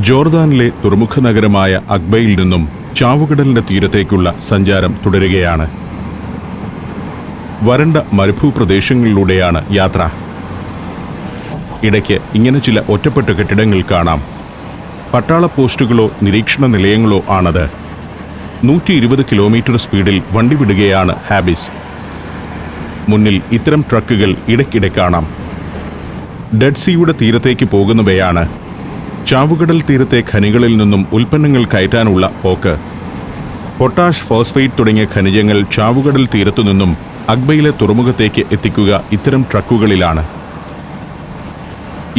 ജോർദാനിലെ തുറമുഖ നഗരമായ അഖ്ബയിൽ നിന്നും ചാവുകടലിന്റെ തീരത്തേക്കുള്ള സഞ്ചാരം തുടരുകയാണ്. വരണ്ട മരുഭൂപ്രദേശങ്ങളിലൂടെയാണ് യാത്ര. ഇടയ്ക്ക് ഇങ്ങനെ ചില ഒറ്റപ്പെട്ട കെട്ടിടങ്ങൾ കാണാം. പട്ടാള പോസ്റ്റുകളോ നിരീക്ഷണ നിലയങ്ങളോ ആണത്. 120 കിലോമീറ്റർ സ്പീഡിൽ വണ്ടി വിടുകയാണ് ഹാബിസ്. മുന്നിൽ ഇത്തരം ട്രക്കുകൾ ഇടയ്ക്കിടെ കാണാം. ഡെഡ് സീയുടെ തീരത്തേക്ക് പോകുന്നവയാണ്. ചാവുകടൽ തീരത്തെ ഖനികളിൽ നിന്നും ഉൽപ്പന്നങ്ങൾ കയറ്റാനുള്ള പോക്ക്. പൊട്ടാഷ്, ഫോസ്ഫേറ്റ് തുടങ്ങിയ ഖനിജങ്ങൾ ചാവുകടൽ തീരത്തുനിന്നും അഖ്ബയിലെ തുറമുഖത്തേക്ക് എത്തിക്കുക ഇത്തരം ട്രക്കുകളിലാണ്.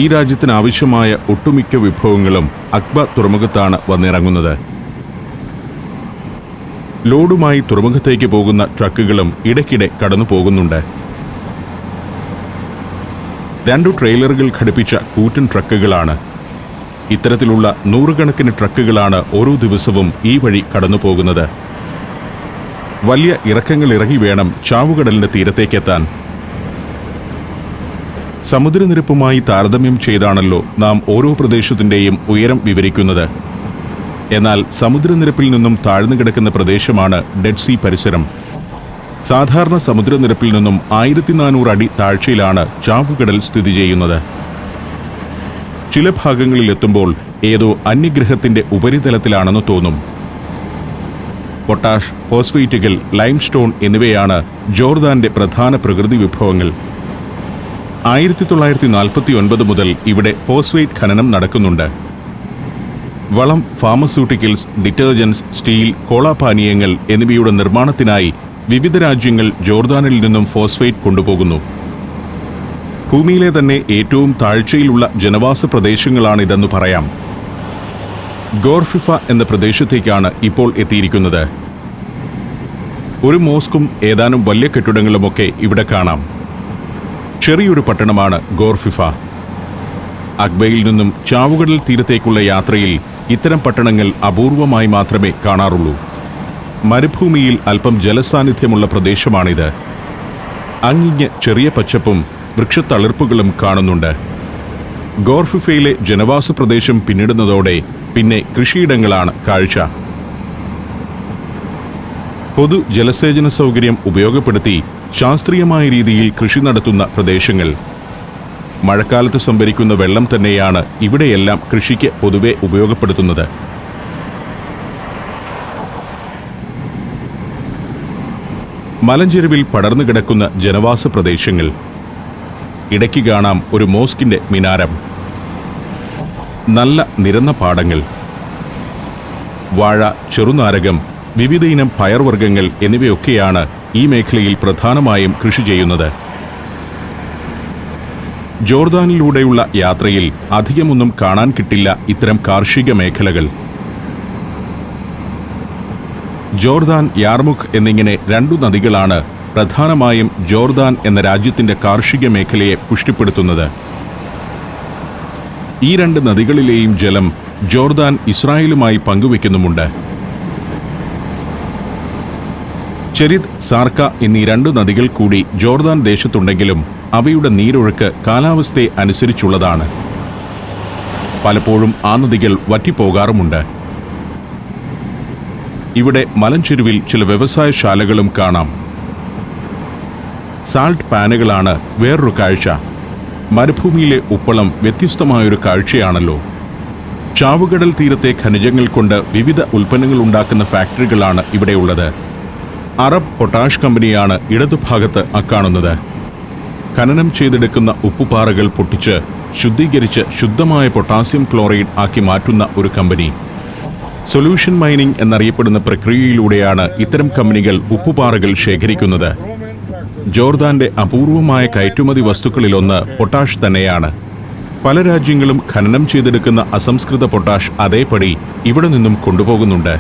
ഈ രാജ്യത്തിന് ആവശ്യമായ ഒട്ടുമിക്ക വിഭവങ്ങളും അഖ്ബ തുറമുഖത്താണ് വന്നിറങ്ങുന്നത്. ലോഡുമായി തുറമുഖത്തേക്ക് പോകുന്ന ട്രക്കുകളും ഇടയ്ക്കിടെ കടന്നു പോകുന്നുണ്ട്. 2 ട്രെയിലറുകൾ ഘടിപ്പിച്ച കൂറ്റൻ ട്രക്കുകളാണ്. ഇത്തരത്തിലുള്ള നൂറുകണക്കിന് ട്രക്കുകളാണ് ഓരോ ദിവസവും ഈ വഴി കടന്നു പോകുന്നത്. വലിയ ഇറക്കങ്ങൾ ഇറങ്ങി വേണം ചാവുകടലിന്റെ തീരത്തേക്കെത്താൻ. സമുദ്രനിരപ്പുമായി താരതമ്യം ചെയ്താണല്ലോ നാം ഓരോ പ്രദേശത്തിൻ്റെയും ഉയരം വിവരിക്കുന്നത്. എന്നാൽ സമുദ്രനിരപ്പിൽ നിന്നും താഴ്ന്നു കിടക്കുന്ന പ്രദേശമാണ് ഡെഡ് സീ പരിസരം. സാധാരണ സമുദ്രനിരപ്പിൽ നിന്നും 1400 അടി താഴ്ചയിലാണ് ചാവുകടൽ സ്ഥിതി ചെയ്യുന്നത്. ചില ഭാഗങ്ങളിലെത്തുമ്പോൾ ഏതോ അന്യഗ്രഹത്തിന്റെ ഉപരിതലത്തിലാണെന്ന് തോന്നും. പൊട്ടാഷ്, ഫോസ്ഫേറ്റുകൾ, ലൈംസ്റ്റോൺ എന്നിവയാണ് ജോർദാന്റെ പ്രധാന പ്രകൃതി വിഭവങ്ങൾ. 1949 മുതൽ ഇവിടെ ഫോസ്ഫേറ്റ് ഖനനം നടക്കുന്നുണ്ട്. വളം, ഫാർമസ്യൂട്ടിക്കൽസ്, ഡിറ്റർജൻസ്, സ്റ്റീൽ, കോളാപാനീയങ്ങൾ എന്നിവയുടെ നിർമ്മാണത്തിനായി വിവിധ രാജ്യങ്ങൾ ജോർദാനിൽ നിന്നും ഫോസ്ഫേറ്റ് കൊണ്ടുപോകുന്നു. ഭൂമിയിലെ തന്നെ ഏറ്റവും താഴ്ചയിലുള്ള ജനവാസ പ്രദേശങ്ങളാണിതെന്ന് പറയാം. ഗോർഫിഫ എന്ന പ്രദേശത്തേക്കാണ് ഇപ്പോൾ എത്തിയിരിക്കുന്നത്. ഒരു മോസ്കും ഏതാനും വലിയ കെട്ടിടങ്ങളുമൊക്കെ ഇവിടെ കാണാം. ചെറിയൊരു പട്ടണമാണ് ഗോർഫിഫ. അഖ്ബയിൽ നിന്നും ചാവുകടൽ തീരത്തേക്കുള്ള യാത്രയിൽ ഇത്തരം പട്ടണങ്ങൾ അപൂർവമായി മാത്രമേ കാണാറുള്ളൂ. മരുഭൂമിയിൽ അല്പം ജലസാന്നിധ്യമുള്ള പ്രദേശമാണിത്. അങ്ങിങ്ങ് ചെറിയ പച്ചപ്പും വൃക്ഷത്തളിർപ്പുകളും കാണുന്നുണ്ട്. ഗോർഫിഫയിലെ ജനവാസ പ്രദേശം പിന്നിടുന്നതോടെ പിന്നെ കൃഷിയിടങ്ങളാണ് കാഴ്ച. പൊതു ജലസേചന സൗകര്യം ഉപയോഗപ്പെടുത്തി ശാസ്ത്രീയമായ രീതിയിൽ കൃഷി നടത്തുന്ന പ്രദേശങ്ങൾ. മഴക്കാലത്ത് സംഭരിക്കുന്ന വെള്ളം തന്നെയാണ് ഇവിടെയെല്ലാം കൃഷിക്ക് പൊതുവെ ഉപയോഗപ്പെടുത്തുന്നത്. മലഞ്ചെരുവിൽ പടർന്നു കിടക്കുന്ന ജനവാസ പ്രദേശങ്ങൾ. ഇടയ്ക്ക് കാണാം ഒരു മോസ്കിന്റെ മിനാരം. നല്ല നിരന്ന പാടങ്ങൾ. വാഴ, ചെറുനാരകം, വിവിധയിനം പയർവർഗ്ഗങ്ങൾ എന്നിവയൊക്കെയാണ് ഈ മേഖലയിൽ പ്രധാനമായും കൃഷി ചെയ്യുന്നത്. ജോർദാനിലൂടെയുള്ള യാത്രയിൽ അധികമൊന്നും കാണാൻ കിട്ടില്ല ഇത്തരം കാർഷിക മേഖലകൾ. ജോർദാൻ, യാർമുഖ് എന്നിങ്ങനെ 2 നദികളാണ് പ്രധാനമായും ജോർദാൻ എന്ന രാജ്യത്തിന്റെ കാർഷിക മേഖലയെ പുഷ്ടിപ്പെടുത്തുന്നത്. ഈ 2 നദികളിലെയും ജലം ജോർദാൻ ഇസ്രായേലുമായി പങ്കുവെക്കുന്നുമുണ്ട്. ചെരിദ്, സാർക്ക എന്നീ 2 നദികൾ കൂടി ജോർദാൻ ദേശത്തുണ്ടെങ്കിലും അവയുടെ നീരൊഴുക്ക് കാലാവസ്ഥയെ അനുസരിച്ചുള്ളതാണ്. പലപ്പോഴും ആ നദികൾ വറ്റിപ്പോകാറുമുണ്ട്. ഇവിടെ മലഞ്ചെരുവിൽ ചില വ്യവസായശാലകളും കാണാം. സാൾട്ട് പാനുകളാണ് വേറൊരു കാഴ്ച. മരുഭൂമിയിലെ ഉപ്പളം വ്യത്യസ്തമായൊരു കാഴ്ചയാണല്ലോ. ചാവുകടൽ തീരത്തെ ഖനിജങ്ങൾ കൊണ്ട് വിവിധ ഉൽപ്പന്നങ്ങൾ ഉണ്ടാക്കുന്ന ഫാക്ടറികളാണ് ഇവിടെയുള്ളത്. അറബ് പൊട്ടാഷ് കമ്പനിയാണ് ഇടതുഭാഗത്ത് അക്കാണുന്നത്. ഖനനം ചെയ്തെടുക്കുന്ന ഉപ്പുപാറകൾ പൊട്ടിച്ച് ശുദ്ധീകരിച്ച് ശുദ്ധമായ പൊട്ടാസ്യം ക്ലോറൈഡ് ആക്കി മാറ്റുന്ന ഒരു കമ്പനി. സൊല്യൂഷൻ മൈനിങ് എന്നറിയപ്പെടുന്ന പ്രക്രിയയിലൂടെയാണ് ഇത്തരം കമ്പനികൾ ഉപ്പുപാറകൾ ശേഖരിക്കുന്നത്. ജോർദാന്റെ അപൂർവമായ കയറ്റുമതി വസ്തുക്കളിലൊന്ന് പൊട്ടാഷ് തന്നെയാണ്. പല രാജ്യങ്ങളും ഖനനം ചെയ്തെടുക്കുന്ന അസംസ്കൃത പൊട്ടാഷ് അതേപടി ഇവിടെ നിന്നും കൊണ്ടുപോകുന്നുണ്ട്.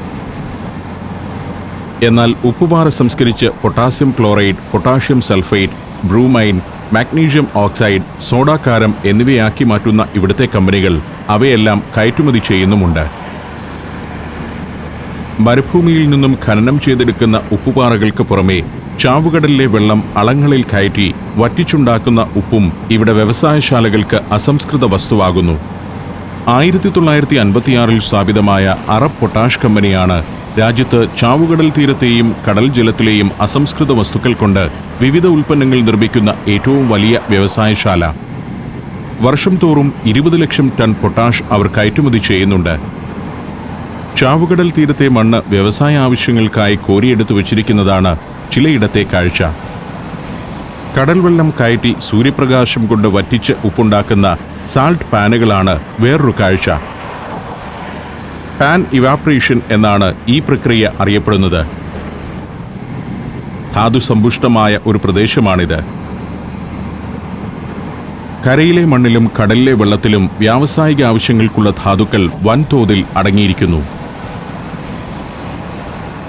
എന്നാൽ ഉപ്പുപാറ സംസ്കരിച്ച് potassium chloride, potassium sulphate, bromine, magnesium oxide, സോഡാകാരം എന്നിവയാക്കി മാറ്റുന്ന ഇവിടുത്തെ കമ്പനികൾ അവയെല്ലാം കയറ്റുമതി ചെയ്യുന്നുമുണ്ട്. മരുഭൂമിയിൽ നിന്നും ഖനനം ചെയ്തെടുക്കുന്ന ഉപ്പുപാറകൾക്ക് പുറമെ ചാവുകടലിലെ വെള്ളം അളങ്ങളിൽ കയറ്റി വറ്റിച്ചുണ്ടാക്കുന്ന ഉപ്പും ഇവിടെ വ്യവസായശാലകൾക്ക് അസംസ്കൃത വസ്തുവാകുന്നു. 1956 സ്ഥാപിതമായ അറബ് പൊട്ടാഷ് കമ്പനിയാണ് രാജ്യത്ത് ചാവുകടൽ തീരത്തെയും കടൽ ജലത്തിലെയും അസംസ്കൃത വസ്തുക്കൾ കൊണ്ട് വിവിധ ഉൽപ്പന്നങ്ങൾ നിർമ്മിക്കുന്ന ഏറ്റവും വലിയ വ്യവസായശാല. വർഷം തോറും 20 ലക്ഷം ടൺ പൊട്ടാഷ് അവർ കയറ്റുമതി ചെയ്യുന്നുണ്ട്. ചാവുകടൽ തീരത്തെ മണ്ണ് വ്യവസായ ആവശ്യങ്ങൾക്കായി കോരിയെടുത്തു വച്ചിരിക്കുന്നതാണ് ചിലയിടത്തെ കാഴ്ച. കടൽ വെള്ളം കയറ്റി സൂര്യപ്രകാശം കൊണ്ട് വറ്റിച്ച് ഉപ്പുണ്ടാക്കുന്ന സാൾട്ട് പാനുകളാണ് വേറൊരു കാഴ്ച. പാൻ ഇവാപ്രേഷൻ എന്നാണ് ഈ പ്രക്രിയ അറിയപ്പെടുന്നത്. ധാതുസമ്പുഷ്ടമായ ഒരു പ്രദേശമാണിത്. കരയിലെ മണ്ണിലും കടലിലെ വെള്ളത്തിലും വ്യാവസായിക ആവശ്യങ്ങൾക്കുള്ള ധാതുക്കൾ വൻതോതിൽ അടങ്ങിയിരിക്കുന്നു.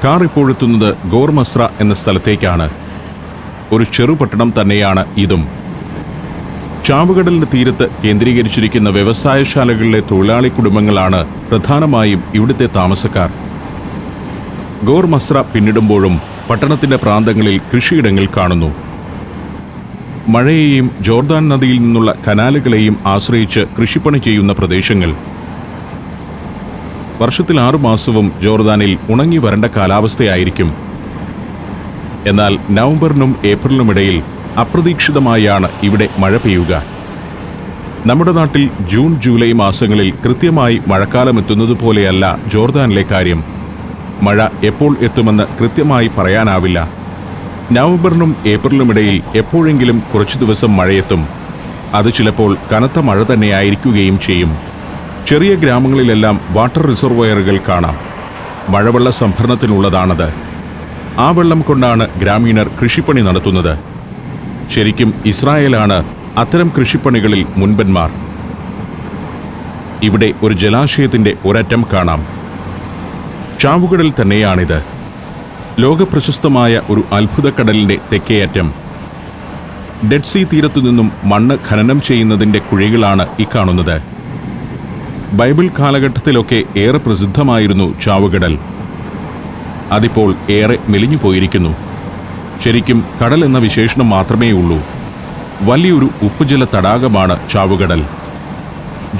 കാർ ഇപ്പോഴെത്തുന്നത് ഗോർ മസ്ര എന്ന സ്ഥലത്തേക്കാണ്. ഒരു ചെറുപട്ടണം തന്നെയാണ് ഇതും. ചാവുകടലിന്റെ തീരത്ത് കേന്ദ്രീകരിച്ചിരിക്കുന്ന വ്യവസായശാലകളിലെ തൊഴിലാളി കുടുംബങ്ങളാണ് പ്രധാനമായും ഇവിടുത്തെ താമസക്കാർ. ഗോർ മസ്ര പിന്നിടുമ്പോഴും പട്ടണത്തിന്റെ പ്രാന്തങ്ങളിൽ കൃഷിയിടങ്ങൾ കാണുന്നു. മഴയെയും ജോർദാൻ നദിയിൽ നിന്നുള്ള കനാലുകളെയും ആശ്രയിച്ച് കൃഷിപ്പണി ചെയ്യുന്ന പ്രദേശങ്ങൾ. വർഷത്തിൽ 6 മാസവും ജോർദാനിൽ ഉണങ്ങി വരണ്ട കാലാവസ്ഥയായിരിക്കും. എന്നാൽ നവംബറിനും ഏപ്രിലിനുമിടയിൽ അപ്രതീക്ഷിതമായാണ് ഇവിടെ മഴ പെയ്യുക. നമ്മുടെ നാട്ടിൽ ജൂൺ ജൂലൈ മാസങ്ങളിൽ കൃത്യമായി മഴക്കാലം എത്തുന്നത് പോലെയല്ല ജോർദാനിലെ കാര്യം. മഴ എപ്പോൾ എത്തുമെന്ന് കൃത്യമായി പറയാനാവില്ല. നവംബറിനും ഏപ്രിലിനുമിടയിൽ എപ്പോഴെങ്കിലും കുറച്ചു ദിവസം മഴയെത്തും. അത് ചിലപ്പോൾ കനത്ത മഴ തന്നെയായിരിക്കുകയും ചെയ്യും. ചെറിയ ഗ്രാമങ്ങളിലെല്ലാം വാട്ടർ റിസർവോയറുകൾ കാണാം. മഴവെള്ള സംഭരണത്തിനുള്ളതാണത്. ആ വെള്ളം കൊണ്ടാണ് ഗ്രാമീണർ കൃഷിപ്പണി നടത്തുന്നത്. ശരിക്കും ഇസ്രായേലാണ് അത്തരം കൃഷിപ്പണികളിൽ മുൻപന്മാർ. ഇവിടെ ഒരു ജലാശയത്തിന്റെ ഒരറ്റം കാണാം. ചാവുകടൽ തന്നെയാണിത്. ലോകപ്രശസ്തമായ ഒരു അത്ഭുതക്കടലിന്റെ തെക്കേയറ്റം. ഡെഡ് സീ തീരത്തു നിന്നും മണ്ണ് ഖനനം ചെയ്യുന്നതിന്റെ കുഴികളാണ് ഈ കാണുന്നത്. ബൈബിൾ കാലഘട്ടത്തിലൊക്കെ ഏറെ പ്രസിദ്ധമായിരുന്നു ചാവുകടൽ. അതിപ്പോൾ ഏറെ മെലിഞ്ഞു പോയിരിക്കുന്നു. ശരിക്കും കടൽ എന്ന വിശേഷണം മാത്രമേ ഉള്ളൂ. വലിയൊരു ഉപ്പുജല തടാകമാണ് ചാവുകടൽ.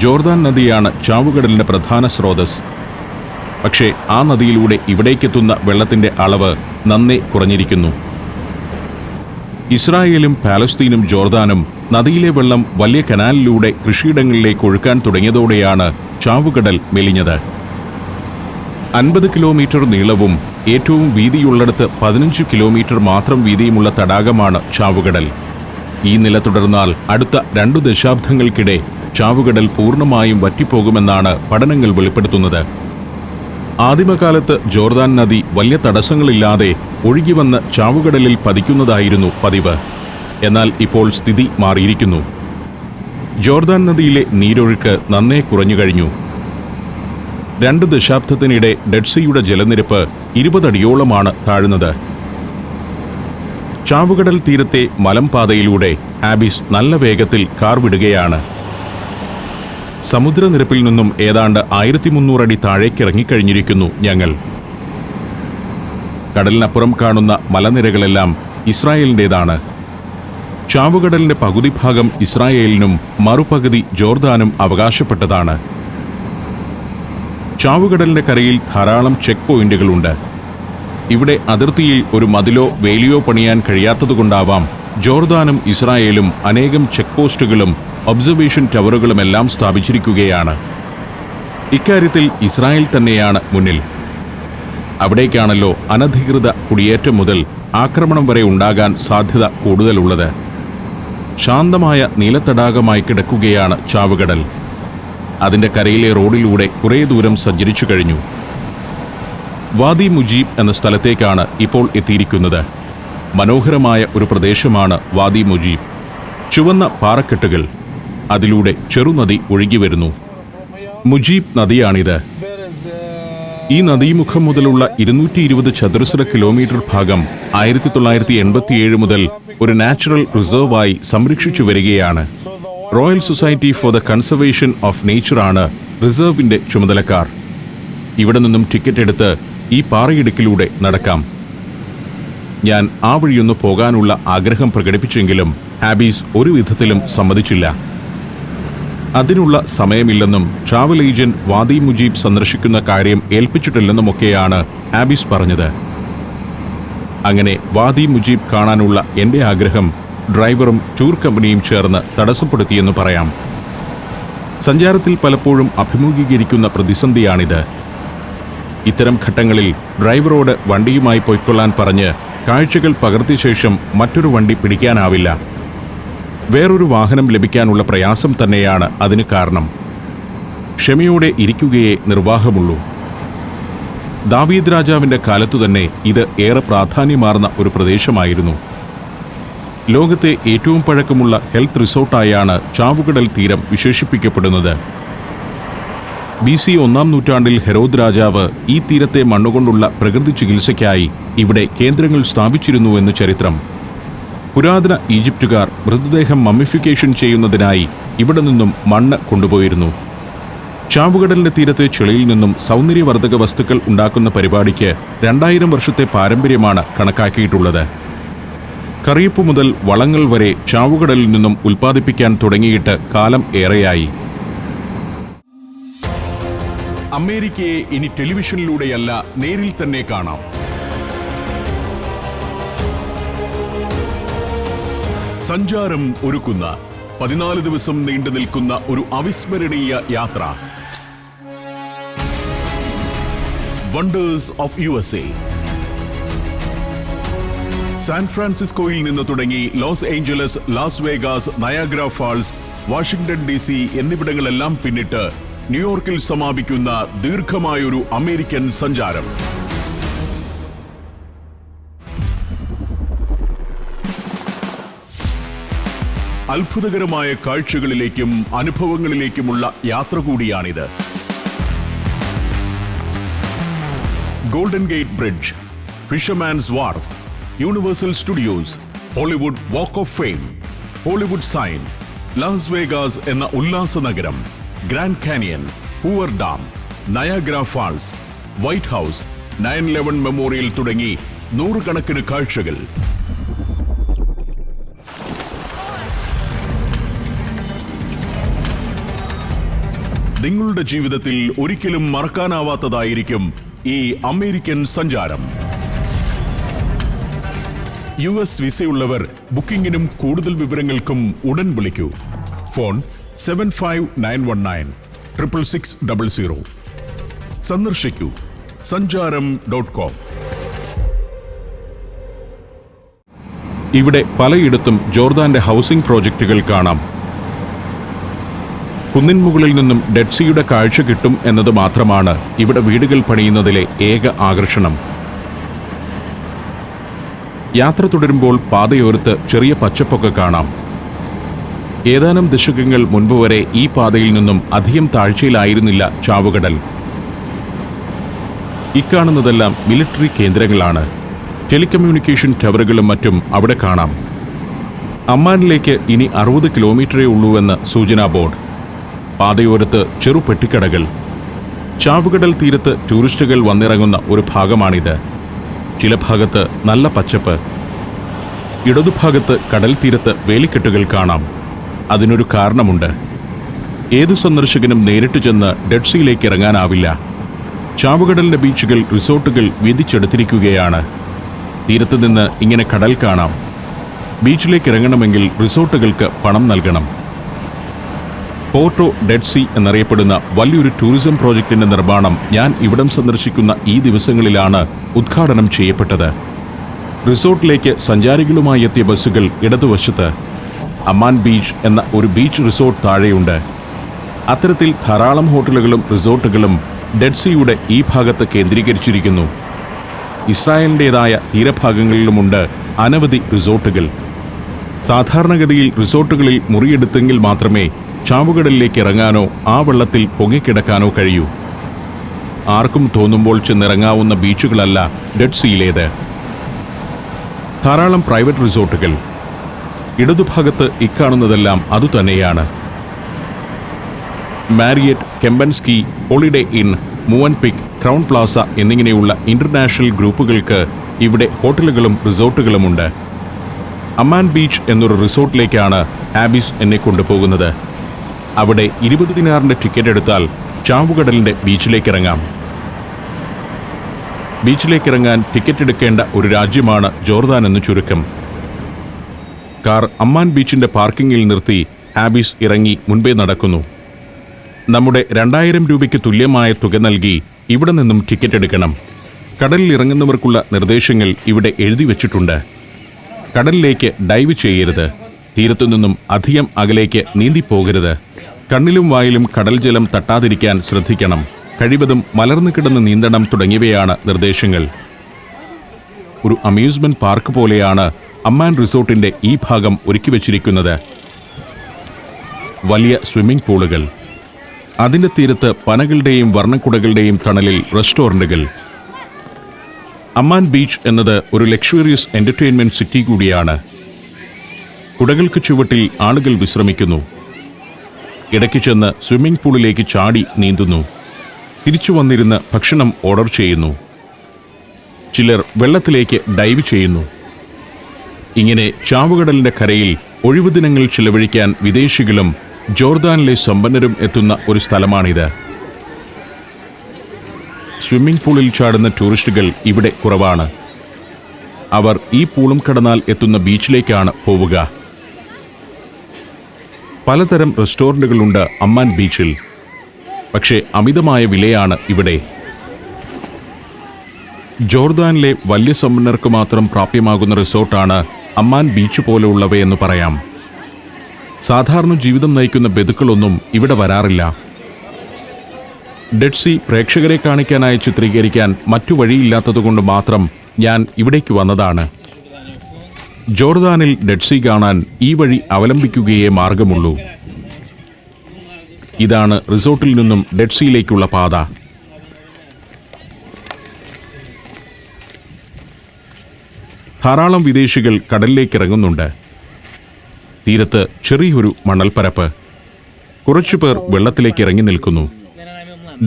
ജോർദാൻ നദിയാണ് ചാവുകടലിന്റെ പ്രധാന സ്രോതസ്. പക്ഷേ ആ നദിയിലൂടെ ഇവിടേക്കെത്തുന്ന വെള്ളത്തിന്റെ അളവ് നന്നേ കുറഞ്ഞിരിക്കുന്നു. ഇസ്രായേലും പാലസ്തീനും ജോർദാനും നദിയിലെ വെള്ളം വലിയ കനാലിലൂടെ കൃഷിയിടങ്ങളിലേക്ക് ഒഴുക്കാൻ തുടങ്ങിയതോടെയാണ് ചാവുകടൽ മെലിഞ്ഞത്. 50 കിലോമീറ്റർ നീളവും ഏറ്റവും വീതിയുള്ളിടത്ത് 15 കിലോമീറ്റർ മാത്രം വീതിയുമുള്ള തടാകമാണ് ചാവുകടൽ. ഈ നില തുടർന്നാൽ അടുത്ത 2 ദശാബ്ദങ്ങൾക്കിടെ ചാവുകടൽ പൂർണ്ണമായും വറ്റിപ്പോകുമെന്നാണ് പഠനങ്ങൾ വെളിപ്പെടുത്തുന്നത്. ആദിമകാലത്ത് ജോർദാൻ നദി വലിയ തടസ്സങ്ങളില്ലാതെ ഒഴുകിവന്ന് ചാവുകടലിൽ പതിക്കുന്നതായിരുന്നു പതിവ്. എന്നാൽ ഇപ്പോൾ സ്ഥിതി മാറിയിരിക്കുന്നു. ജോർദാൻ നദിയിലെ നീരൊഴുക്ക് നന്നേ കുറഞ്ഞു കഴിഞ്ഞു. 2 ദശാബ്ദത്തിനിടെ ഡെഡ് സീയുടെ ജലനിരപ്പ് 20 അടിയോളമാണ് താഴുന്നത്. ചാവുകടൽ തീരത്തെ മലമ്പാതയിലൂടെ ഹാബിസ് നല്ല വേഗത്തിൽ കാർ വിടുകയാണ്. സമുദ്രനിരപ്പിൽ നിന്നും ഏതാണ്ട് 1300 അടി താഴേക്കിറങ്ങിക്കഴിഞ്ഞിരിക്കുന്നു ഞങ്ങൾ. കടലിനപ്പുറം കാണുന്ന മലനിരകളെല്ലാം ഇസ്രായേലിൻ്റേതാണ്. ചാവുകടലിന്റെ പകുതി ഭാഗം ഇസ്രായേലിനും മറുപകുതി ജോർദാനും അവകാശപ്പെട്ടതാണ്. ചാവുകടലിന്റെ കരയിൽ ധാരാളം ചെക്ക് പോയിന്റുകളുണ്ട്. ഇവിടെ അതിർത്തിയിൽ ഒരു മതിലോ വേലിയോ പണിയാൻ കഴിയാത്തതുകൊണ്ടാവാം ജോർദാനും ഇസ്രായേലും അനേകം ചെക്ക് പോസ്റ്റുകളും ഒബ്സർവേഷൻ ടവറുകളുമെല്ലാം സ്ഥാപിച്ചിരിക്കുകയാണ്. ഇക്കാര്യത്തിൽ ഇസ്രായേൽ തന്നെയാണ് മുന്നിൽ. അവിടേക്കാണല്ലോ അനധികൃത കുടിയേറ്റം മുതൽ ആക്രമണം വരെ ഉണ്ടാകാൻ സാധ്യത കൂടുതലുള്ളത്. ശാന്തമായ നീലത്തടാകമായി കിടക്കുകയാണ് ചാവുകടൽ. അതിൻ്റെ കരയിലെ റോഡിലൂടെ കുറേ ദൂരം സഞ്ചരിച്ചു കഴിഞ്ഞു. വാദി മുജീബ് എന്ന സ്ഥലത്തേക്കാണ് ഇപ്പോൾ എത്തിയിരിക്കുന്നത്. മനോഹരമായ ഒരു പ്രദേശമാണ് വാദി മുജീബ്. ചുവന്ന പാറക്കെട്ടുകൾ, അതിലൂടെ ചെറുനദി ഒഴുകി വരുന്നു. മുജീബ് നദിയാണിത്. ഈ നദീമുഖം മുതലുള്ള 220 ചതുരശ്ര കിലോമീറ്റർ ഭാഗം 1987 മുതൽ ഒരു നാച്ചുറൽ റിസർവായി സംരക്ഷിച്ചു വരികയാണ്. Royal society for the conservation of നേച്ചറാണ് റിസർവിന്റെ ചുമതലക്കാർ. ഇവിടെ നിന്നും ടിക്കറ്റ് എടുത്ത് ഈ പാറയിടുക്കിലൂടെ നടക്കാം. ഞാൻ ആ വഴിയൊന്ന് പോകാനുള്ള ആഗ്രഹം പ്രകടിപ്പിച്ചെങ്കിലും ഹാബീസ് ഒരു വിധത്തിലും സമ്മതിച്ചില്ല. അതിനുള്ള സമയമില്ലെന്നും ട്രാവൽ ഏജന്റ് വാദി മുജീബ് സന്ദർശിക്കുന്ന കാര്യം ഏൽപ്പിച്ചിട്ടില്ലെന്നുമൊക്കെയാണ് ആബിസ് പറഞ്ഞത്. അങ്ങനെ വാദി മുജീബ് കാണാനുള്ള എൻ്റെ ആഗ്രഹം ഡ്രൈവറും ടൂർ കമ്പനിയും ചേർന്ന് തടസ്സപ്പെടുത്തിയെന്ന് പറയാം. സഞ്ചാരത്തിൽ പലപ്പോഴും അഭിമുഖീകരിക്കുന്ന പ്രതിസന്ധിയാണിത്. ഇത്തരം ഘട്ടങ്ങളിൽ ഡ്രൈവറോട് വണ്ടിയുമായി പൊയ്ക്കൊള്ളാൻ പറഞ്ഞ് കാഴ്ചകൾ പകർത്തിയ ശേഷം മറ്റൊരു വണ്ടി പിടിക്കാനാവില്ല. വേറൊരു വാഹനം ലഭിക്കാനുള്ള പ്രയാസം തന്നെയാണ് അതിന് കാരണം. ക്ഷമയോടെ ഇരിക്കുകയേ നിർവാഹമുള്ളൂ. ദാവീദ് രാജാവിൻ്റെ കാലത്തുതന്നെ ഇത് ഏറെ പ്രാധാന്യമാർന്ന ഒരു പ്രദേശമായിരുന്നു. ലോകത്തെ ഏറ്റവും പഴക്കമുള്ള ഹെൽത്ത് റിസോർട്ടായാണ് ചാവുകടൽ തീരം വിശേഷിപ്പിക്കപ്പെടുന്നത്. BC 1-ാം നൂറ്റാണ്ടിൽ ഹെരോദ് രാജാവ് ഈ തീരത്തെ മണ്ണുകൊണ്ടുള്ള പ്രകൃതി ചികിത്സയ്ക്കായി ഇവിടെ കേന്ദ്രങ്ങൾ സ്ഥാപിച്ചിരുന്നുവെന്ന് ചരിത്രം. പുരാതന ഈജിപ്തുകാർ മൃതദേഹം മമ്മിഫിക്കേഷൻ ചെയ്യുന്നതിനായി ഇവിടെ നിന്നും മണ്ണ് കൊണ്ടുപോയിരുന്നു. ചാവുകടലിന്റെ തീരത്തെ ചെളിയിൽ നിന്നും സൗന്ദര്യവർദ്ധക വസ്തുക്കൾ ഉണ്ടാക്കുന്ന പരിപാടിക്ക് 2000 വർഷത്തെ പാരമ്പര്യമാണ് കണക്കാക്കിയിട്ടുള്ളത്. കറിയപ്പ് മുതൽ വളങ്ങൾ വരെ ചാവുകടലിൽ നിന്നും ഉൽപ്പാദിപ്പിക്കാൻ തുടങ്ങിയിട്ട് കാലം ഏറെയായി. അമേരിക്കയെ ഇനി ടെലിവിഷനിലൂടെയല്ല നേരിൽ തന്നെ കാണാം. സഞ്ചാരം ഒരുക്കുന്ന 14 ദിവസം നീണ്ടു നിൽക്കുന്ന ഒരു അവിസ്മരണീയ യാത്ര. Wonders of USA. സാൻ ഫ്രാൻസിസ്കോയിൽ നിന്ന് തുടങ്ങി Los Angeles, Las Vegas, Niagara Falls, Washington DC എന്നിവിടങ്ങളെല്ലാം പിന്നിട്ട് ന്യൂയോർക്കിൽ സമാപിക്കുന്ന ദീർഘമായൊരു അമേരിക്കൻ സഞ്ചാരം. അത്ഭുതകരമായ കാഴ്ചകളിലേക്കും അനുഭവങ്ങളിലേക്കുമുള്ള യാത്ര കൂടിയാണിത്. Golden Gate Bridge, Fisherman's Wharf, Universal Studios, Hollywood Walk of Fame, Hollywood sign, Las Vegas എന്ന ഉല്ലാസ നഗരം, Grand Canyon, Hoover Dam, Niagara Falls, White House, 9/11 memorial തുടങ്ങി നൂറുകണക്കിന് കാഴ്ചകൾ. നിങ്ങളുടെ ജീവിതത്തിൽ ഒരിക്കലും മറക്കാനാവാത്തതായിരിക്കും ഈ അമേരിക്കൻ സഞ്ചാരം. US വിസയുള്ളവർ ബുക്കിംഗിനും കൂടുതൽ വിവരങ്ങൾക്കും ഉടൻ വിളിക്കൂ. ഫോൺ 75919 സന്ദർശിക്കൂ sanjaram.com. ഇവിടെ പലയിടത്തും ജോർദാന്റെ ഹൗസിംഗ് പ്രോജക്റ്റുകൾ കാണാം. കുന്നിൻ മുകളിൽ നിന്നും ഡെഡ് സീയുടെ കാഴ്ച കിട്ടും എന്നത് മാത്രമാണ് ഇവിടെ വീടുകൾ പണിയുന്നതിലെ ഏക ആകർഷണം. യാത്ര തുടരുമ്പോൾ പാതയോരത്ത് ചെറിയ പച്ചപ്പൊക്കെ കാണാം. ഏതാനും ദശകങ്ങൾ മുൻപ് വരെ ഈ പാതയിൽ നിന്നും അധികം താഴ്ചയിലായിരുന്നില്ല ചാവുകടൽ. ഇക്കാണുന്നതെല്ലാം മിലിറ്ററി കേന്ദ്രങ്ങളാണ്. ടെലികമ്മ്യൂണിക്കേഷൻ ടവറുകളും മറ്റും അവിടെ കാണാം. അമ്മാനിലേക്ക് ഇനി 60 കിലോമീറ്ററേ ഉള്ളൂവെന്ന് സൂചനാ ബോർഡ്. പാതയോരത്ത് ചെറുപെട്ടിക്കടകൾ. ചാവുകടൽ തീരത്ത് ടൂറിസ്റ്റുകൾ വന്നിറങ്ങുന്ന ഒരു ഭാഗമാണിത്. ചില ഭാഗത്ത് നല്ല പച്ചപ്പ്. ഇടതുഭാഗത്ത് കടൽ തീരത്ത് വേലിക്കെട്ടുകൾ കാണാം. അതിനൊരു കാരണമുണ്ട്. ഏതു സന്ദർശകനും നേരിട്ട് ചെന്ന് ഡെഡ് സീയിലേക്ക് ഇറങ്ങാനാവില്ല. ചാവുകടലിന്റെ ബീച്ചുകൾ, റിസോർട്ടുകൾ വീതിച്ചെടുത്തിരിക്കുകയാണ്. തീരത്ത് നിന്ന് ഇങ്ങനെ കടൽ കാണാം. ബീച്ചിലേക്ക് ഇറങ്ങണമെങ്കിൽ റിസോർട്ടുകൾക്ക് പണം നൽകണം. പോർട്ടോ ഡെഡ് സീ എന്നറിയപ്പെടുന്ന വലിയൊരു ടൂറിസം പ്രോജക്റ്റിന്റെ നിർമ്മാണം ഞാൻ ഇവിടം സന്ദർശിക്കുന്ന ഈ ദിവസങ്ങളിലാണ് ഉദ്ഘാടനം ചെയ്യപ്പെട്ടത്. റിസോർട്ടിലേക്ക് സഞ്ചാരികളുമായി എത്തിയ ബസ്സുകൾ ഇടതുവശത്ത്. അമ്മാൻ ബീച്ച് എന്ന ഒരു ബീച്ച് റിസോർട്ട് താഴെയുണ്ട്. അത്തരത്തിൽ ധാരാളം ഹോട്ടലുകളും റിസോർട്ടുകളും ഡെഡ് സീയുടെ ഈ ഭാഗത്ത് കേന്ദ്രീകരിച്ചിരിക്കുന്നു. ഇസ്രായേലിൻ്റെതായ തീരഭാഗങ്ങളിലുമുണ്ട് അനവധി റിസോർട്ടുകൾ. സാധാരണഗതിയിൽ റിസോർട്ടുകളിൽ മുറിയെടുത്തെങ്കിൽ മാത്രമേ ചാവുകടലിലേക്ക് ഇറങ്ങാനോ ആ വെള്ളത്തിൽ പൊങ്ങിക്കിടക്കാനോ കഴിയൂ. ആർക്കും തോന്നുമ്പോൾ ചെന്നിറങ്ങാവുന്ന ബീച്ചുകളല്ല ഡെഡ് സീയിലേത്. ധാരാളം പ്രൈവറ്റ് റിസോർട്ടുകൾ. ഇടതുഭാഗത്ത് ഇക്കാണുന്നതെല്ലാം അതുതന്നെയാണ്. Marriott, Kempinski, Holiday Inn, Movenpick, Crowne Plaza എന്നിങ്ങനെയുള്ള ഇന്റർനാഷണൽ ഗ്രൂപ്പുകൾക്ക് ഇവിടെ ഹോട്ടലുകളും റിസോർട്ടുകളുമുണ്ട്. അമ്മാൻ ബീച്ച് എന്നൊരു റിസോർട്ടിലേക്കാണ് ആബിസ് എന്നെ കൊണ്ടുപോകുന്നത്. അവിടെ 20 ദിനാറിന്റെ ടിക്കറ്റ് എടുത്താൽ ചാവുകടലിന്റെ ബീച്ചിലേക്കിറങ്ങാം. ബീച്ചിലേക്കിറങ്ങാൻ ടിക്കറ്റ് എടുക്കേണ്ട ഒരു രാജ്യമാണ് ജോർദാൻ എന്ന് ചുരുക്കം. കാർ അമ്മാൻ ബീച്ചിന്റെ പാർക്കിങ്ങിൽ നിർത്തി ഹാബിസ് ഇറങ്ങി മുൻപേ നടക്കുന്നു. നമ്മുടെ 2000 രൂപയ്ക്ക് തുല്യമായ തുക നൽകി ഇവിടെ നിന്നും ടിക്കറ്റ് എടുക്കണം. കടലിൽ ഇറങ്ങുന്നവർക്കുള്ള നിർദ്ദേശങ്ങൾ ഇവിടെ എഴുതി വച്ചിട്ടുണ്ട്. കടലിലേക്ക് ഡൈവ് ചെയ്യരുത്. തീരത്തു നിന്നും അധികം അകലേക്ക് നീന്തിപ്പോകരുത്. കണ്ണിലും വായിലും കടൽ ജലം തട്ടാതിരിക്കാൻ ശ്രദ്ധിക്കണം. കഴിവതും മലർന്നു കിടന്ന് നീന്തണം തുടങ്ങിയവയാണ് നിർദ്ദേശങ്ങൾ. ഒരു അമ്യൂസ്മെന്റ് പാർക്ക് പോലെയാണ് അമ്മാൻ റിസോർട്ടിന്റെ ഈ ഭാഗം ഒരുക്കി വച്ചിരിക്കുന്നത്. വലിയ സ്വിമ്മിംഗ് പൂളുകൾ, അതിന്റെ തീരത്ത് പനകളുടെയും വർണ്ണക്കുടകളുടെയും തണലിൽ റെസ്റ്റോറന്റുകൾ. അമ്മാൻ ബീച്ച് എന്നത് ഒരു ലക്ഷറിയസ് എന്റർടൈൻമെന്റ് സിറ്റി കൂടിയാണ്. കുടകൾക്ക് ചുവട്ടിൽ ആളുകൾ വിശ്രമിക്കുന്നു. ഇടയ്ക്ക് ചെന്ന് സ്വിമ്മിംഗ് പൂളിലേക്ക് ചാടി നീന്തുന്നു. തിരിച്ചു വന്നിരുന്ന് ഭക്ഷണം ഓർഡർ ചെയ്യുന്നു. ചിലർ വെള്ളത്തിലേക്ക് ഡൈവ് ചെയ്യുന്നു. ഇങ്ങനെ ചാവുകടലിന്റെ കരയിൽ ഒഴിവുദിനങ്ങൾ ചിലവഴിക്കാൻ വിദേശികളും ജോർദാനിലെ സമ്പന്നരും എത്തുന്ന ഒരു സ്ഥലമാണിത്. സ്വിമ്മിംഗ് പൂളിൽ ചാടുന്ന ടൂറിസ്റ്റുകൾ ഇവിടെ കുറവാണ്. അവർ ഈ പൂളും കടന്നാൽ എത്തുന്ന ബീച്ചിലേക്കാണ് പോവുക. പലതരം റെസ്റ്റോറന്റുകളുണ്ട് അമ്മാൻ ബീച്ചിൽ. പക്ഷേ അമിതമായ വിലയാണ് ഇവിടെ. ജോർദാനിലെ വലിയ സമ്പന്നർക്ക് മാത്രം പ്രാപ്യമാകുന്ന റിസോർട്ടാണ് അമ്മാൻ ബീച്ച് പോലെയുള്ളവയെന്ന് പറയാം. സാധാരണ ജീവിതം നയിക്കുന്ന ബന്ധുക്കളൊന്നും ഇവിടെ വരാറില്ല. ഡെഡ് സീ പ്രേക്ഷകരെ കാണിക്കാനായി ചിത്രീകരിക്കാൻ മറ്റു വഴിയില്ലാത്തതുകൊണ്ട് മാത്രം ഞാൻ ഇവിടേക്ക് വന്നതാണ്. ജോർദാനിൽ ഡെഡ് സീ കാണാൻ ഈ വഴി അവലംബിക്കുകയേ മാർഗമുള്ളൂ. ഇതാണ് റിസോർട്ടിൽ നിന്നും ഡെഡ് സീയിലേക്കുള്ള പാത. ധാരാളം വിദേശികൾ കടലിലേക്ക് ഇറങ്ങുന്നുണ്ട്. തീരത്ത് ചെറിയൊരു മണൽപ്പരപ്പ്. കുറച്ചുപേർ വെള്ളത്തിലേക്ക് ഇറങ്ങി നിൽക്കുന്നു.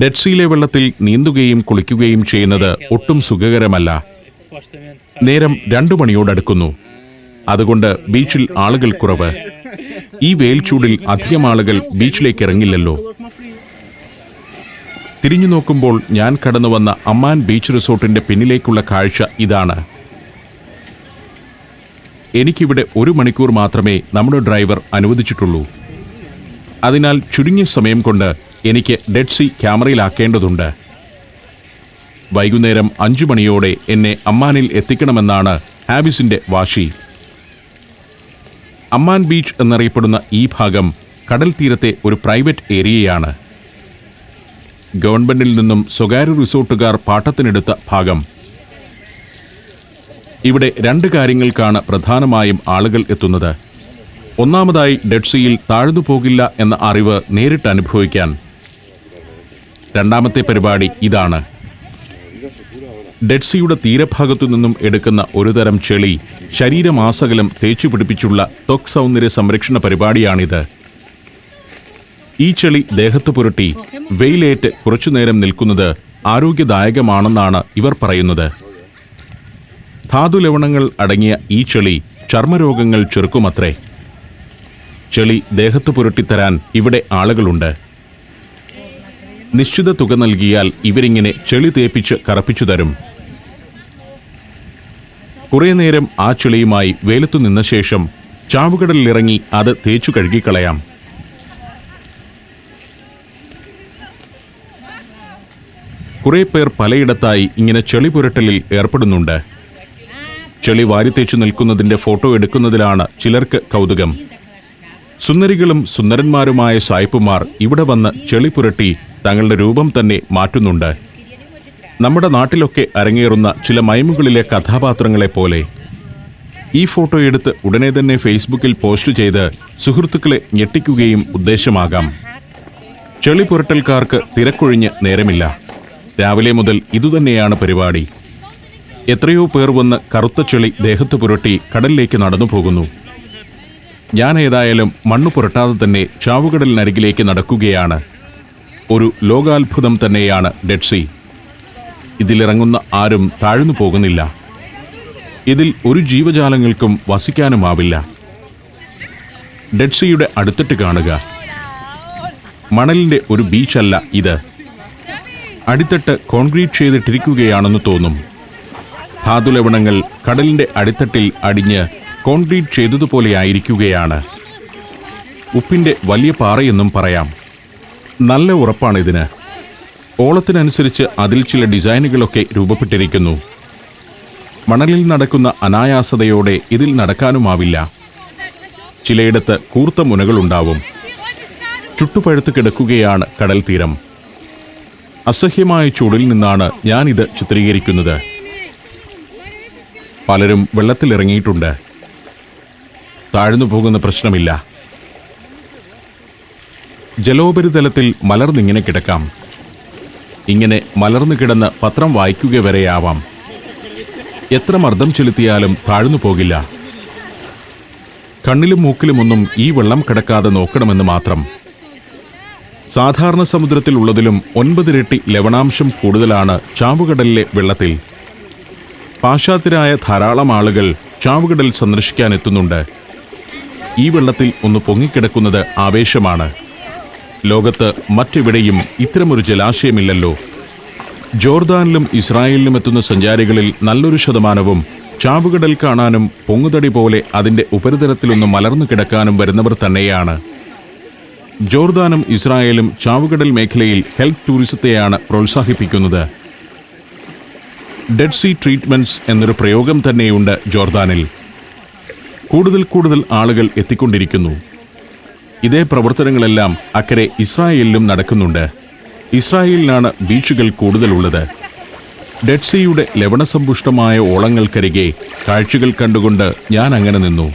ഡെഡ് സീയിലെ വെള്ളത്തിൽ നീന്തുകയും കുളിക്കുകയും ചെയ്യുന്നത് ഒട്ടും സുഖകരമല്ല. നേരം 2 മണിയോടടുക്കുന്നു. അതുകൊണ്ട് ബീച്ചിൽ ആളുകൾ കുറവ്. ഈ വെയിൽ ചൂടിൽ അധികം ആളുകൾ ബീച്ചിലേക്ക് ഇറങ്ങില്ലല്ലോ. തിരിഞ്ഞു നോക്കുമ്പോൾ ഞാൻ കടന്നു വന്ന അമ്മാൻ ബീച്ച് റിസോർട്ടിന്റെ പിന്നിലേക്കുള്ള കാഴ്ച ഇതാണ്. എനിക്കിവിടെ 1 മണിക്കൂർ മാത്രമേ നമ്മുടെ ഡ്രൈവർ അനുവദിച്ചിട്ടുള്ളൂ. അതിനാൽ ചുരുങ്ങിയ സമയം കൊണ്ട് എനിക്ക് ഡെഡ് സീ ക്യാമറയിലാക്കേണ്ടതുണ്ട്. വൈകുന്നേരം 5 മണിയോടെ എന്നെ അമ്മാനിൽ എത്തിക്കണമെന്നാണ് ഹാബിസിന്റെ വാശി. അമ്മാൻ ബീച്ച് എന്നറിയപ്പെടുന്ന ഈ ഭാഗം കടൽ തീരത്തെ ഒരു പ്രൈവറ്റ് ഏരിയയാണ്. ഗവൺമെന്റിൽ നിന്നും സ്വകാര്യ റിസോർട്ടുകാർ പാട്ടത്തിനെടുത്ത ഭാഗം. ഇവിടെ 2 കാര്യങ്ങൾക്കാണ് പ്രധാനമായും ആളുകൾ എത്തുന്നത്. ഒന്നാമതായി ഡെഡ് സീയിൽ താഴ്ന്നു പോകില്ല എന്ന അറിവ് നേരിട്ട് അനുഭവിക്കാൻ. രണ്ടാമത്തെ പരിപാടി ഇതാണ്. ഡെഡ് സീയുടെ തീരഭാഗത്തു നിന്നും എടുക്കുന്ന ഒരുതരം ചെളി ശരീരമാസകലം തേച്ചു പിടിപ്പിച്ചുള്ള ത്വക് സൗന്ദര്യ സംരക്ഷണ പരിപാടിയാണിത്. ഈ ചെളി ദേഹത്ത് പുരട്ടി വെയിലേറ്റ് കുറച്ചുനേരം നിൽക്കുന്നത് ആരോഗ്യദായകമാണെന്നാണ് ഇവർ പറയുന്നത്. ധാതുലവണങ്ങൾ അടങ്ങിയ ഈ ചെളി ചർമ്മരോഗങ്ങൾ ചെറുക്കുമത്രേ. ചെളി ദേഹത്ത് പുരട്ടിത്തരാൻ ഇവിടെ ആളുകളുണ്ട്. നിശ്ചിത തുക നൽകിയാൽ ഇവരിങ്ങനെ ചെളി തേപ്പിച്ച് കറപ്പിച്ചു തരും. കുറേ നേരം ആ ചെളിയുമായി വെയിലത്തു നിന്ന ശേഷം ചാവുകടലിലിറങ്ങി അത് തേച്ചു കഴുകിക്കളയാം. കുറേ പേർ പലയിടത്തായി ഇങ്ങനെ ചെളി പുരട്ടലിൽ ഏർപ്പെടുന്നുണ്ട്. ചെളി വാരിത്തേച്ചു നിൽക്കുന്നതിന്റെ ഫോട്ടോ എടുക്കുന്നതിലാണ് ചിലർക്ക് കൗതുകം. സുന്ദരികളും സുന്ദരന്മാരുമായ സായിപ്പുമാർ ഇവിടെ വന്ന് ചെളി പുരട്ടി തങ്ങളുടെ രൂപം തന്നെ മാറ്റുന്നുണ്ട്. നമ്മുടെ നാട്ടിലൊക്കെ അരങ്ങേറുന്ന ചില മൈമുകളിലെ കഥാപാത്രങ്ങളെ പോലെ. ഈ ഫോട്ടോ എടുത്ത് ഉടനെ തന്നെ ഫേസ്ബുക്കിൽ പോസ്റ്റ് ചെയ്ത് സുഹൃത്തുക്കളെ ഞെട്ടിക്കുകയും ഉദ്ദേശമാകാം. ചെളി പുരട്ടൽക്കാർക്ക് തിരക്കൊഴിഞ്ഞ് നേരമില്ല. രാവിലെ മുതൽ ഇതുതന്നെയാണ് പരിപാടി. എത്രയോ പേർ വന്ന് കറുത്ത ചെളി ദേഹത്ത് പുരട്ടി കടലിലേക്ക് നടന്നു പോകുന്നു. ഞാൻ ഏതായാലും മണ്ണു പുരട്ടാതെ തന്നെ ചാവുകടലിനരികിലേക്ക് നടക്കുകയാണ്. ഒരു ലോകാത്ഭുതം തന്നെയാണ് ഡെഡ് സീ. ഇതിലിറങ്ങുന്ന ആരും താഴ്ന്നു പോകുന്നില്ല. ഇതിൽ ഒരു ജീവജാലങ്ങൾക്കും വസിക്കാനുമാവില്ല. ഡെഡ് സീയുടെ അടുത്തിട്ട് കാണുക. മണലിന്റെ ഒരു ബീച്ചല്ല ഇത്. അടിത്തട്ട് കോൺക്രീറ്റ് ചെയ്തിട്ടിരിക്കുകയാണെന്ന് തോന്നും. ധാതുലവണങ്ങൾ കടലിന്റെ അടിത്തട്ടിൽ അടിഞ്ഞ് കോൺക്രീറ്റ് ചെയ്തതുപോലെയായിരിക്കുകയാണ്. ഉപ്പിന്റെ വലിയ പാറയെന്നും പറയാം. നല്ല ഉറപ്പാണിതിന്. ഓളത്തിനനുസരിച്ച് അതിൽ ചില ഡിസൈനുകളൊക്കെ രൂപപ്പെട്ടിരിക്കുന്നു. മണലിൽ നടക്കുന്ന അനായാസതയോടെ ഇതിൽ നടക്കാനുമാവില്ല. ചിലയിടത്ത് കൂർത്ത മുനകളുണ്ടാവും. ചുട്ടുപഴുത്ത് കിടക്കുകയാണ് കടൽ തീരം. അസഹ്യമായ ചൂടിൽ നിന്നാണ് ഞാനിത് ചിത്രീകരിക്കുന്നത്. പലരും വെള്ളത്തിലിറങ്ങിയിട്ടുണ്ട്. താഴ്ന്നു പോകുന്ന പ്രശ്നമില്ല. ജലോപരിതലത്തിൽ മലർന്നിങ്ങനെ കിടക്കാം. ഇങ്ങനെ മലർന്നു കിടന്ന് പത്രം വായിക്കുക വരെയാവാം. എത്ര മർദ്ദം ചെലുത്തിയാലും താഴ്ന്നു പോകില്ല. കണ്ണിലും മൂക്കിലുമൊന്നും ഈ വെള്ളം കിടക്കാതെ നോക്കണമെന്ന് മാത്രം. സാധാരണ സമുദ്രത്തിൽ ഉള്ളതിലും 9 ഇരട്ടി ലവണാംശം കൂടുതലാണ് ചാവുകടലിലെ വെള്ളത്തിൽ. പാശ്ചാത്യരായ ധാരാളം ആളുകൾ ചാവുകടൽ സന്ദർശിക്കാനെത്തുന്നുണ്ട്. ഈ വെള്ളത്തിൽ ഒന്ന് പൊങ്ങിക്കിടക്കുന്നത് ആവേശമാണ്. ലോകത്ത് മറ്റെവിടെയും ഇത്തരമൊരു ജലാശയമില്ലല്ലോ. ജോർദാനിലും ഇസ്രായേലിലും എത്തുന്ന സഞ്ചാരികളിൽ നല്ലൊരു ശതമാനവും ചാവുകടൽ കാണാനും പൊങ്ങുതടി പോലെ അതിൻ്റെ ഉപരിതലത്തിലൊന്ന് മലർന്നു കിടക്കാനും വരുന്നവർ തന്നെയാണ്. ജോർദാനും ഇസ്രായേലും ചാവുകടൽ മേഖലയിൽ ഹെൽത്ത് ടൂറിസത്തെയാണ് പ്രോത്സാഹിപ്പിക്കുന്നത്. ഡെഡ് സീ ട്രീറ്റ്മെന്റ്സ് എന്നൊരു പ്രയോഗം തന്നെയുണ്ട് ജോർദാനിൽ. കൂടുതൽ ആളുകൾ എത്തിക്കൊണ്ടിരിക്കുന്നു. ഇതേ പ്രവർത്തനങ്ങളെല്ലാം അക്കരെ ഇസ്രായേലിലും നടക്കുന്നുണ്ട്. ഇസ്രായേലിനാണ് ബീച്ചുകൾ കൂടുതലുള്ളത്. ഡെഡ് സീയുടെ ലവണസമ്പുഷ്ടമായ ഓളങ്ങൾക്കരികെ കാഴ്ചകൾ കണ്ടുകൊണ്ട് ഞാൻ അങ്ങനെ നിന്നു.